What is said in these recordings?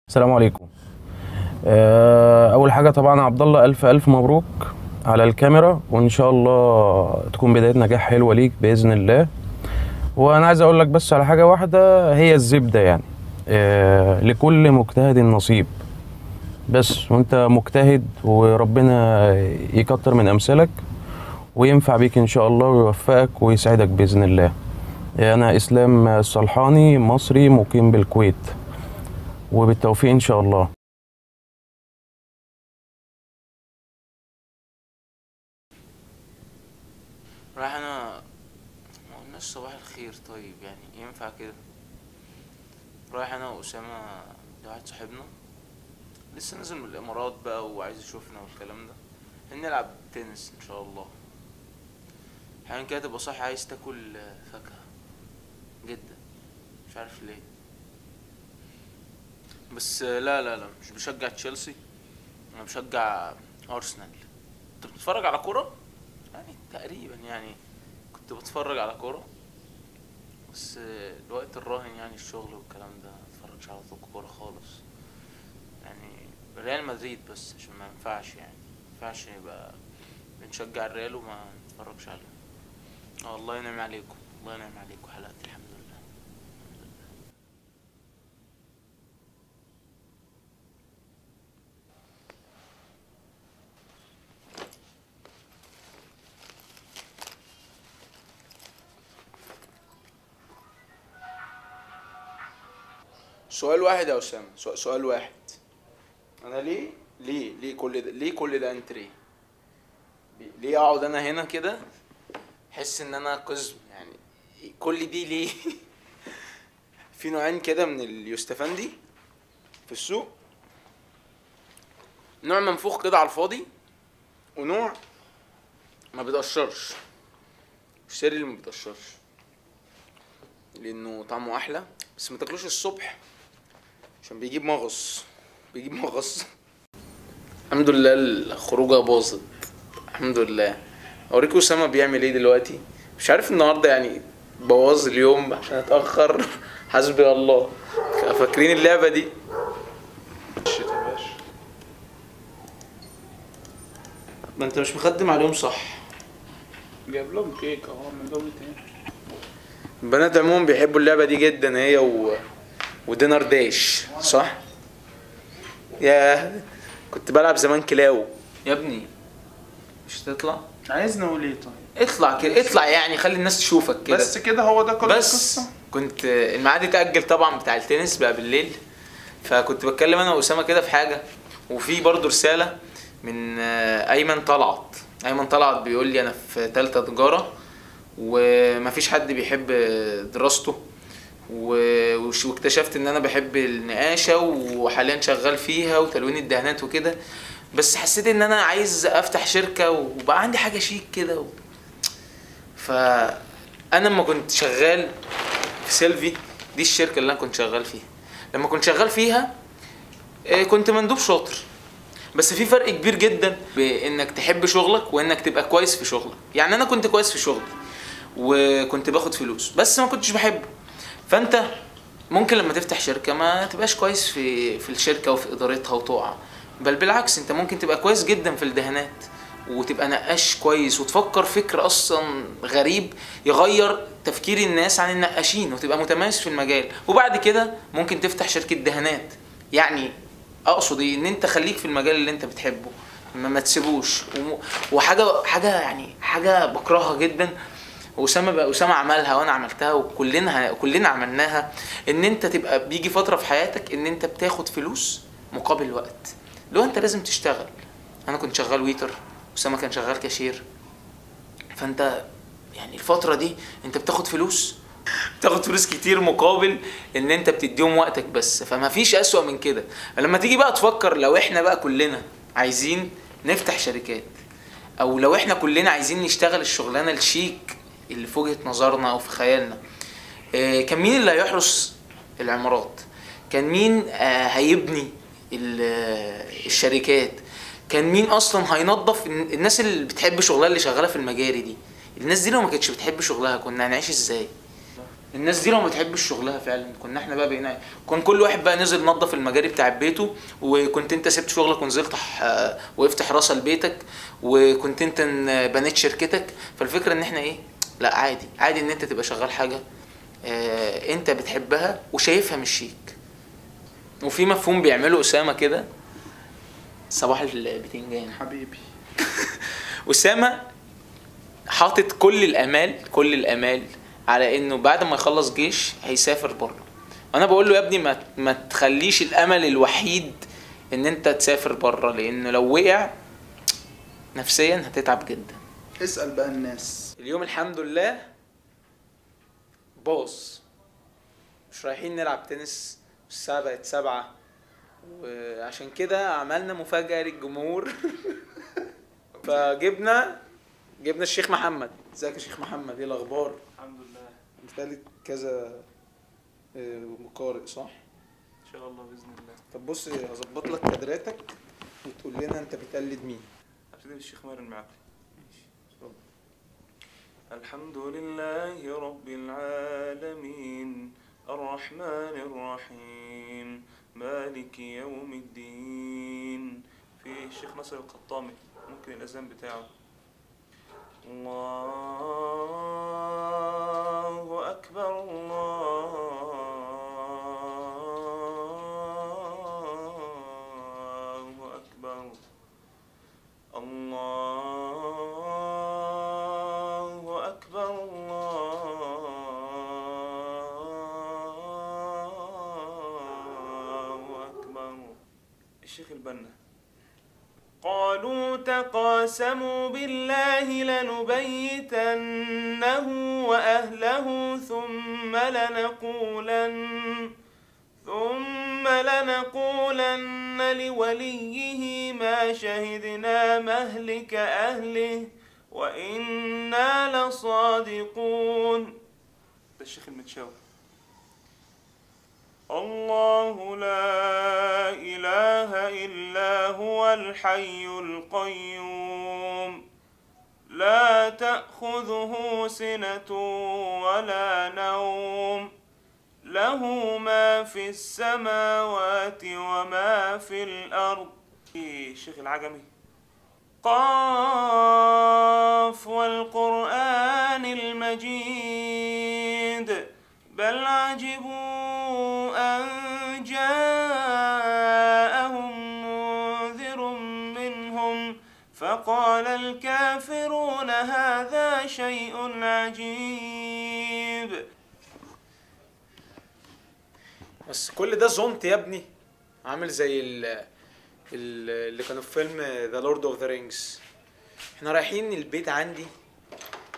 السلام عليكم. اول حاجه طبعا عبد الله، الف الف مبروك على الكاميرا، وان شاء الله تكون بدايه نجاح حلوه ليك باذن الله. وانا عايز اقول لك بس على حاجه واحده، هي الزبده يعني. لكل مجتهد نصيب، بس وانت مجتهد وربنا يكتر من امثالك وينفع بيك ان شاء الله ويوفقك ويسعدك باذن الله. انا اسلام الصلحاني، مصري مقيم بالكويت، وبالتوفيق ان شاء الله. رايح انا. ما قلناش صباح الخير؟ طيب يعني ينفع كده؟ رايح انا واسامه لواحد صاحبنا لسه نازل من الامارات بقى وعايز يشوفنا والكلام ده، نلعب تنس ان شاء الله. حاليا كده تبقى صاحي عايز تاكل فاكهه جدا، مش عارف ليه. بس لا لا لا، مش بشجع تشيلسي، انا بشجع ارسنال. انت بتتفرج على كوره؟ يعني تقريبا يعني كنت بتفرج على كوره، بس الوقت الراهن يعني الشغل والكلام ده متفرجش على كورة خالص. يعني ريال مدريد بس عشان ما ينفعش، يعني مينفعش يبقى بنشجع الريال وما نتفرجش عليه. الله ينعم عليكم، الله ينعم عليكم حلقة الحمد لله. سؤال واحد يا أسامة، سؤال واحد. أنا ليه كل ده؟ ليه كل ده انتري؟ ليه أقعد أنا هنا كده أحس إن أنا قزم يعني؟ كل دي ليه؟ في نوعين كده من اليوستفندي في السوق، نوع منفوخ كده على الفاضي، ونوع ما بيتقشرش. اشتري اللي ما بيتقشرش لانه طعمه احلى، بس ما تاكلوش الصبح عشان بيجيب مغص، بيجيب مغص. الحمد لله الخروجه باظت، الحمد لله. اوريكم اسامه بيعمل ايه دلوقتي. مش عارف النهارده يعني بوظ اليوم عشان اتاخر. حسبي الله. فاكرين اللعبه دي؟ ما انت مش مخدم عليهم صح. جايب لهم كيك اهو من دولة ايه؟ البنات عموما بيحبوا اللعبه دي جدا، هي ودينر داش، صح؟ يا كنت بلعب زمان كلاو يا ابني. مش تطلع؟ عايزني اقول ايه طيب؟ اطلع كده، اطلع يعني خلي الناس تشوفك كده. بس كده هو ده كل بس القصة؟ كنت الميعاد اتأجل طبعا بتاع التنس بقى بالليل، فكنت بتكلم انا واسامه كده في حاجه، وفي برضه رساله من ايمن طلعت. ايمن طلعت بيقول لي انا في تالتة تجاره ومفيش حد بيحب دراسته، واكتشفت ان انا بحب النقاشه وحاليا شغال فيها وتلوين الدهانات وكده، بس حسيت ان انا عايز افتح شركه وبقى عندي حاجه شيك كده فانا لما كنت شغال في سيلفي، دي الشركه اللي انا كنت شغال فيها، لما كنت شغال فيها كنت مندوب شاطر، بس في فرق كبير جدا بانك تحب شغلك وانك تبقى كويس في شغلك. يعني انا كنت كويس في شغلي وكنت باخد فلوس، بس ما كنتش بحبه. فانت ممكن لما تفتح شركه ما تبقاش كويس في الشركه وفي ادارتها وتقع، بل بالعكس انت ممكن تبقى كويس جدا في الدهانات وتبقى نقاش كويس وتفكر فكر اصلا غريب يغير تفكير الناس عن النقاشين وتبقى متميز في المجال، وبعد كده ممكن تفتح شركه دهانات. يعني اقصد ايه؟ ان انت خليك في المجال اللي انت بتحبه، ما تسيبوش. وحاجه يعني حاجه بكرهها جدا، اسامه عملها وانا عملتها وكلنا عملناها، ان انت تبقى بيجي فتره في حياتك ان انت بتاخد فلوس مقابل وقت. لو انت لازم تشتغل، انا كنت شغال ويتر، اسامه كان شغال كاشير، فانت يعني الفتره دي انت بتاخد فلوس، بتاخد فلوس كتير مقابل ان انت بتديهم وقتك بس. فما فيش اسوأ من كده. فلما تيجي بقى تفكر لو احنا بقى كلنا عايزين نفتح شركات، او لو احنا كلنا عايزين نشتغل الشغلانه الشيك اللي في وجهة نظرنا او في خيالنا، كان مين اللي هيحرس العمارات؟ كان مين هيبني الشركات؟ كان مين اصلا هينظف؟ الناس اللي بتحب شغلها اللي شغاله في المجاري دي، الناس دي لو ما كانتش بتحب شغلها كنا هنعيش ازاي؟ الناس دي لو ما بتحبش شغلها فعلا كنا احنا بقى بقينا، كان كل واحد بقى نزل نظف المجاري بتاع بيته، وكنت انت سبت شغلك ونزلت وقفت حراسه لبيتك، وكنت انت بنيت شركتك. فالفكره ان احنا ايه، لا عادي عادي ان انت تبقى شغال حاجه انت بتحبها وشايفها مش شيك. وفي مفهوم بيعمله اسامه كده، صباح البتنجان حبيبي. اسامه حاطط كل الامال على انه بعد ما يخلص جيش هيسافر بره. انا بقول له يا ابني ما تخليش الامل الوحيد ان انت تسافر بره، لان لو وقع نفسيا هتتعب جدا. اسأل بقى الناس. اليوم الحمد لله باظ، مش رايحين نلعب تنس، الساعة بقت 7، وعشان كده عملنا مفاجأة للجمهور. فجبنا الشيخ محمد. ازيك يا شيخ محمد، ايه الاخبار؟ الحمد لله. انت تالت كذا مقارئ صح؟ ان شاء الله باذن الله. طب بص هظبط لك كادراتك وتقول لنا انت بتقلد مين. ابتدي بالشيخ ماهر المعافي. الحمد لله رب العالمين الرحمن الرحيم مالك يوم الدين. في الشيخ ناصر القطامي، ممكن الأذان بتاعه. الله أكبر الله أكبر الله أكبر الله أكبر. الشيخ البنا. قالوا تقاسموا بالله لنبيتنه وأهله ثم لنقولن لوليه ما شهدنا مهلك أهله وإنا لصادقون. ده الشيخ المتشاوي. الله لا إله إلا هو الحي القيوم لا تأخذه سنة ولا نوم له ما في السماوات وما في الأرض. الشيخ العجمي. قاف والقرآن المجيد بل عجبوا أن جاءهم منذر منهم فقال الكافرون هذا شيء عجيب. بس كل ده زونت يا ابني، عامل زي اللي كانوا في فيلم ذا لورد اوف ذا رينجز. احنا رايحين البيت عندي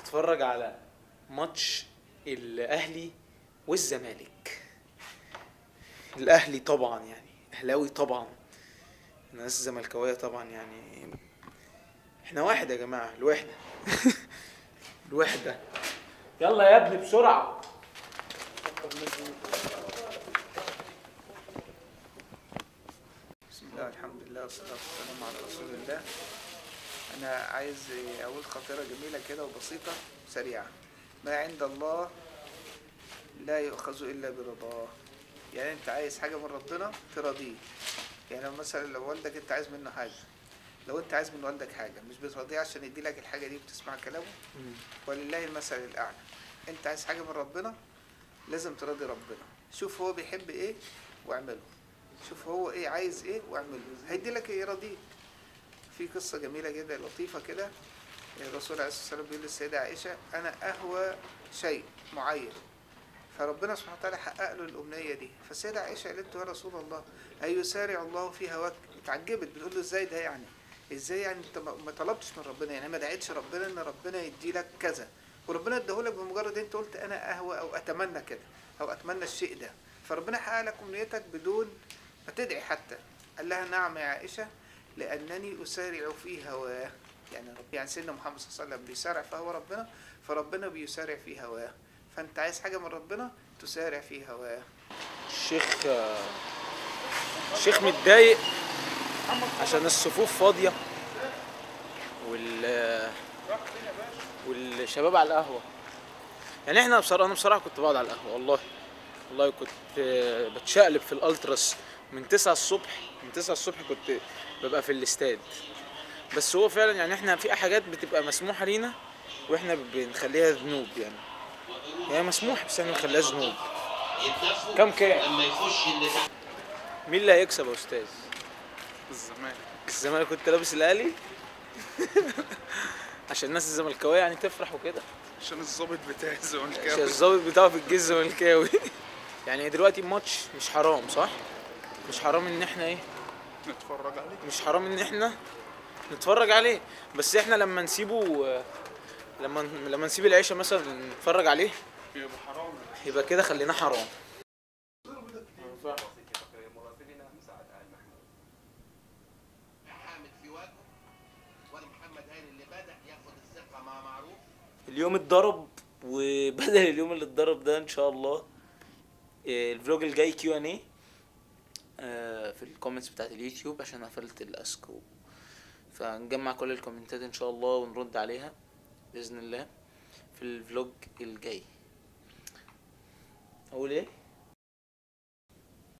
نتفرج على ماتش الاهلي والزمالك. الاهلي طبعا يعني اهلاوي طبعا، الناس زملكاويه طبعا، يعني احنا واحد يا جماعه، الوحده. الوحده. يلا يا ابني بسرعه. بسم الله الحمد لله والصلاة والسلام على رسول الله. أنا عايز أقول خاطرة جميلة كده وبسيطة وسريعة. ما عند الله لا يؤخذ إلا برضاه. يعني أنت عايز حاجة من ربنا ترضيه. يعني مثلا لو والدك أنت عايز منه حاجة، لو أنت عايز من والدك حاجة مش بترضيه عشان يدي لك الحاجة دي وتسمع كلامه، ولله المثل الأعلى. أنت عايز حاجة من ربنا لازم ترضي ربنا. شوف هو بيحب إيه واعمله، شوف هو ايه عايز ايه واعمله، هيدي لك ايه يرضيك. في قصة جميلة جدا لطيفة كده، الرسول عليه الصلاة والسلام بيقول للسيدة عائشة أنا أهوى شيء معين، فربنا سبحانه وتعالى حقق له الأمنية دي. فالسيدة عائشة قالت له يا رسول الله أيسارع الله في هواك؟ اتعجبت، بتقول له ازاي ده، يعني ازاي يعني انت ما طلبتش من ربنا، يعني ما دعيتش ربنا ان ربنا يدي لك كذا وربنا اداهولك بمجرد انت قلت انا اهوى او اتمنى كده او اتمنى الشيء ده، فربنا حقق لك امنيتك بدون ما تدعي حتى. قال لها نعم يا عائشة لأنني أسارع في هواه. يعني سيدنا محمد صلى الله عليه وسلم بيسارع في هوى ربنا، فربنا بيسارع في هواه. فأنت عايز حاجة من ربنا تسارع في هواه. الشيخ متضايق عشان الصفوف فاضية والشباب على القهوة. يعني احنا بصراحه، انا بصراحه كنت بقعد على القهوه والله كنت بتشقلب في الالتراس من 9 الصبح، كنت ببقى في الاستاد. بس هو فعلا يعني احنا في حاجات بتبقى مسموحه لينا واحنا بنخليها ذنوب، يعني هي مسموح بس احنا بنخليها ذنوب. كام مين اللي هيكسب يا استاذ؟ الزمالك كنت لابس الاهلي عشان الناس الزملكاويه يعني تفرح وكده، عشان الظابط بتاعي عشان الزملكاوي. الظابط بتاعه في الجيش زملكاوي. يعني دلوقتي الماتش مش حرام صح؟ مش حرام ان احنا ايه؟ نتفرج عليه. مش حرام ان احنا نتفرج عليه، بس احنا لما نسيبه، لما نسيب العيشه مثلا نتفرج عليه يبقى حرام. يبقى كده خليناه حرام. اليوم اتضرب، وبدل اليوم اللي اتضرب ده ان شاء الله الفلوج الجاي Q&A في الكومنتس بتاعت اليوتيوب عشان قفلت الاسكو، فنجمع كل الكومنتات ان شاء الله ونرد عليها باذن الله في الفلوج الجاي. اقول ايه؟